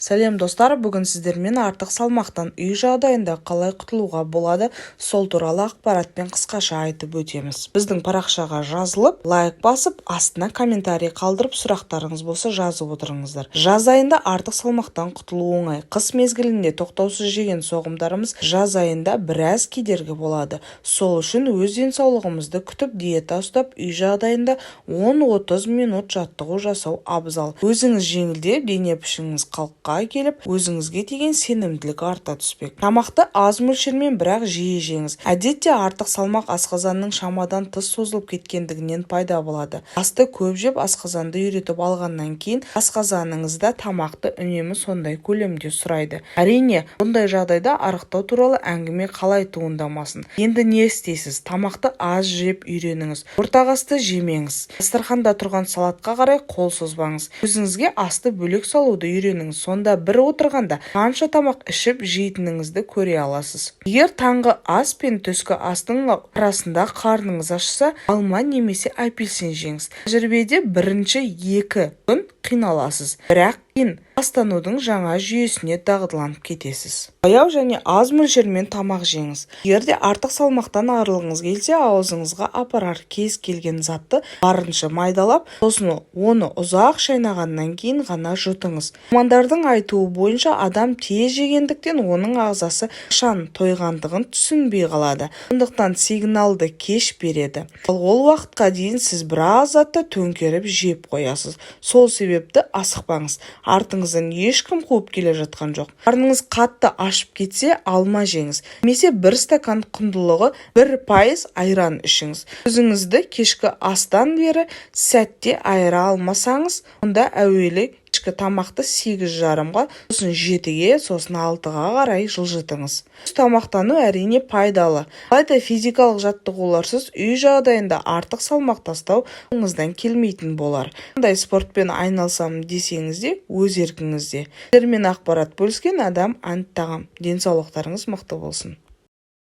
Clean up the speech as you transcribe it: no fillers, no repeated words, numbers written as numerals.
Сәлем достар, бүгін сіздермен артық салмақтан үй жағдайында қалай құтылуға болады, сол туралы ақпаратпен қысқаша айтып өтеміз. Біздің парақшаға жазылып, лайк басып, астына комментарий қалдырып, сұрақтарыңыз болса жазып отырыңыздар. Жаз айында артық салмақтан құтылу оңай. Қыс мезгілінде тоқтаусыз жеген соғымдарымыз жаз айында біраз кедергі болады. Сол үшін өз денсаулығымызды күтіп диета ұстап, үй жағдайында 10-30 минут жаттығу жасау абзал. Өзіңіз жеңілдеп, дене пішіңіз қалыпқа келіп, өзіңізге деген сенімділік арта түспек. Тамақты аз мөлшермен, бірақ жиі жеңіз. Әдетте артық салмақ асқазанның шамадан тыс созылып кеткендігінен пайда болады. Асты көп жеп, асқазанды үйретіп алғаннан кейін асқазаныңызда тамақты үнемі сондай көлемде сұрайды. Әрине, бұндай жағдайда арықтау туралы әңгіме қалай туындамасын. Енді не істейсіз? Тамақты аз жеп үйреніңіз. Ортақ асты жемеңіз. Дастарханда тұрған салатқа қарай қол созбаңыз. Өзіңізге асты бөлек салуды үйреніңіз. Сонда бір отырғанда қанша тамақ ішіп жейтініңізді көре аласыз. Егер таңғы ас пен түскі астың арасында қарныңыз ашса, алма немесе апельсин жеңіз. Тәжірибеде бірінші 2 күн қиналасыз, бірақ кейін астанудың жаңа жүйесіне дағдыланып кетесіз. Баяу және аз мөлшермен тамақ жеңіз. Егерде артық салмақтан арылғыңыз келсе, аузыңызға апарар кез келген затты барынша майдалап, сосын оны ұзақ шайнағаннан кейін ғана жұтыңыз. Мамандардың айтуы бойынша адам тез жегендіктен оның ағзасы қашан тойғандығын түсінбей қалады. Сондықтан сигналды кеш береді. Ол уақытқа дейін сіз біраз затты төңкеріп жеп қоясыз. Сол себепті асықпаңыз. Артыңыздан ешкім қуып келе жатқан жоқ. Қарныңыз қатты ашып кетсе, алма жеңіз. Немесе 1 стакан құндылығы 1% айран ішіңіз. Өзіңізді кешкі астан бері сәтте айыра алмасаңыз, онда әуелі кешкі тамақты 8:30-ға, сосын 7-ге, сосын 6-ға қарай жылжытыңыз. Тамақтану әрине пайдалы. Алайда физикалық жаттығуларсыз үй жағдайында артық салмақ тастау қолыңыздан келмейтін болар. Қандай спортпен айналысамын десеңіз де, өз еркіңізде. Сіздермен ақпарат бөліскен адам ант тағам. Денсаулықтарыңыз мықты болсын.